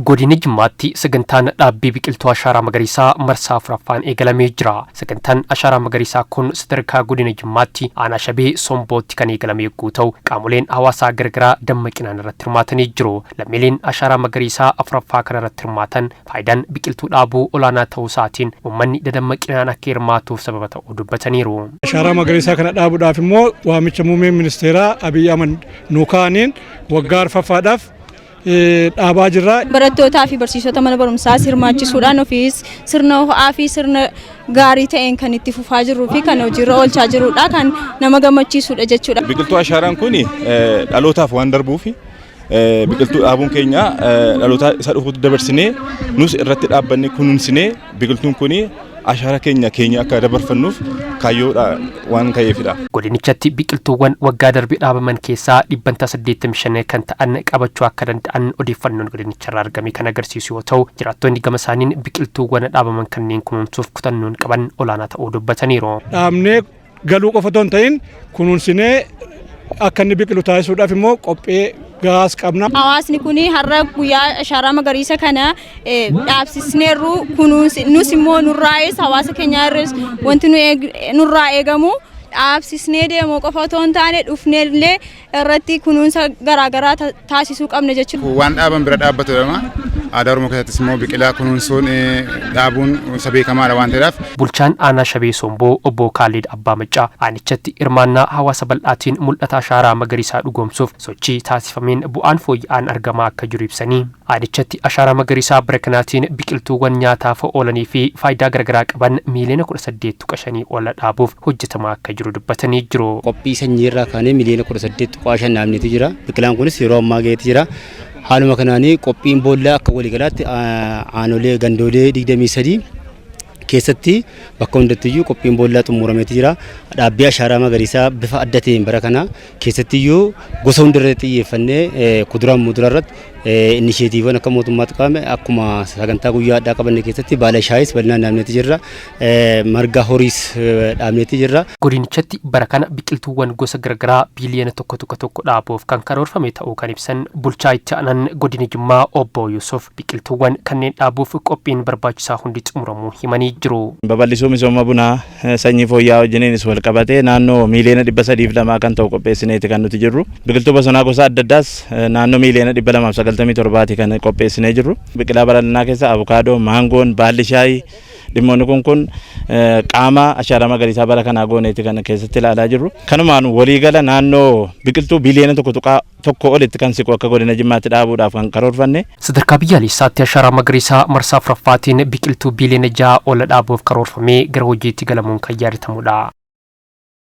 Godina Jimmaatti sagantaan dhaabbii biqiltuu ashaaraa magariisaa marsaa afuraffaan eegalamee jira. Sagantaan ashaaraa magariisaa kun sadarkaa godina Jimmaatti aanaa Shabee Sombootti kan eegalame yogguu ta'u qaamoleen hawaasaa gargaraa dammaqinaan irratti hirmaatanii jiru. Lammiileen ashaaraa magariisaa afuraffaa kana irratti hirmaatan faayidaan biqiltuu dhaabuu olaanaa ta'uu isaatiin uummanni dammaqinaan akka hirmaatuuf sababa ta'uu dubbataniiru. Ashaaraa magariisaa kana dhaabuudhaaf immoo waamicha muummeen ministeeraa Abiy Ahmed nuu kaaniin waggaa arfaffaadhaaf dhaabaa jirra. Barattootaa fi barsiisota mana barumsaa hirmaachisuudhaan ofiis sirna ho'aa fi sirna gaarii ta'een kan itti fufaa jirruu fi kan hojiirra oolchaa jirudha kan nama gammachiisudha jechuudha. Biqiltuu ashaaraan kun dhalootaaf waan darbuuf biqiltuu dhaabuun keenya dhaloota isa dhufuutti dabarsinee nus irratti dhaabbanne kunuunsinee biqiltuun kun ashaara keenya akka dabarfannuuf kaayyoodha waan ka'eefidha. Godinichatti biqiltuuwwan waggaa darbe dhaabaman keessaa 85 kan ta'an qabachuu akka danda'an odeeffannoon godinicharraa argame kan agarsiisu yoo ta'u jiraattonni gama isaaniin biqiltuuwwan dhaabaman kanneen kunuunsuuf kutannoon qaban olaanaa ta'uu dubbataniiru. Dhaabnee galuu qofa otoo hin ta'in kunuunsinee akka inni biqilu taasisuudhaaf immoo qophee gaas qabna. Hawaasni kun har'a guyyaa ashaaraa magariisa kana dhaabsisneerru kunuunsi nus immoo nurraa'es hawaasa keenya irras wanti nurraa eegamu dhaabsisnee deemuu qofa otoo hin taane dhufneellee irratti kunuunsa garaagaraa taasisuu qabna jechuudha. Waan dhaaban bira dhaabbatudha. Aadaa Oromoo keessattis immoo biqilaa kunuunsuun dhaabuun isa beekamaadha waan ta'eef. Bulchaan aanaa Shabee Somboo obbo Kaalid Abbaa Maccaa aanichatti hirmaannaa hawaasa bal'aatiin mul'ata ashaaraa magariisaa dhugoomsuuf sochii taasifameen bu'aan fooyya'aan argamaa akka jiru ibsanii aanichatti ashaaraa magariisaa bara kanaatiin biqiltuuwwan nyaataaf oolanii fi faayidaa garaagaraa qaban miliyoona 18.5 ol dhaabuuf hojjetamaa akka jiru dubbatanii jiru. Qophii sanyiirraa kaanee miliyoona 18.5 naamneetu jira. Biqilaan kunis yeroo ammaa gaheetu jira. Haaluma kanaanii qophiin boollaa akka waliigalaatti aanolee gandoolee 23 keessatti bakka hundattiyyuu qophiin boollaa xumurameetu jira. Dhaabbii ashaaraa magariisaa bifa adda ta'een bara kana keessattiyyuu gosa hundarratti xiyyeeffannee kuduraan muduraa irratti inisheetiiwwan akka mootummaatti qabame akkuma sagantaa guyyaa addaa qabanne keessatti baala shaayis bal'inaan dhaabneetu jirra. Marga horiis dhaabneetu jirra. Godinichatti bara kana biqiltuuwwan gosa garaagaraa biiliyoona 1.1 dhaabuuf kan karoorfame ta'uu kan ibsan bulchaa itti aanan godina Jimmaa obbo Yusuf biqiltuuwwan kanneen dhaabuuf qophiin barbaachisaa hundi xumuramuu himanii jiru. Babal'isuu misooma bunaa sanyii fooyya'aa wajjiniinis wal qabatee naannoo miliyoona 302 kan ta'u qopheessineeti kan nuti jirru. Biqiltuu bosonaa gosa adda addaas naannoo miliyoona 297 kan qopheessinee jirru. Biqilaa balal'inaa keessa abukaadoo, maangoon, baalli shaayii dhimmoonni kun qaama ashaaraa magariisaa bara kanaa gooneeti kan keessatti ilaalaa jirru. Kanumaan waliigala naannoo biqiltuu biiliyoona 1 olitti kan siqu akka godina Jimmaatti dhaabuudhaaf kan karoorfanne. Sadarkaa biyyaalessaatti ashaaraa magariisaa marsaa afuraffaatiin biqiltuu biiliyoona 6 ol dhaabuuf karoorfamee gara hojiitti galamuun kan yaadatamudha.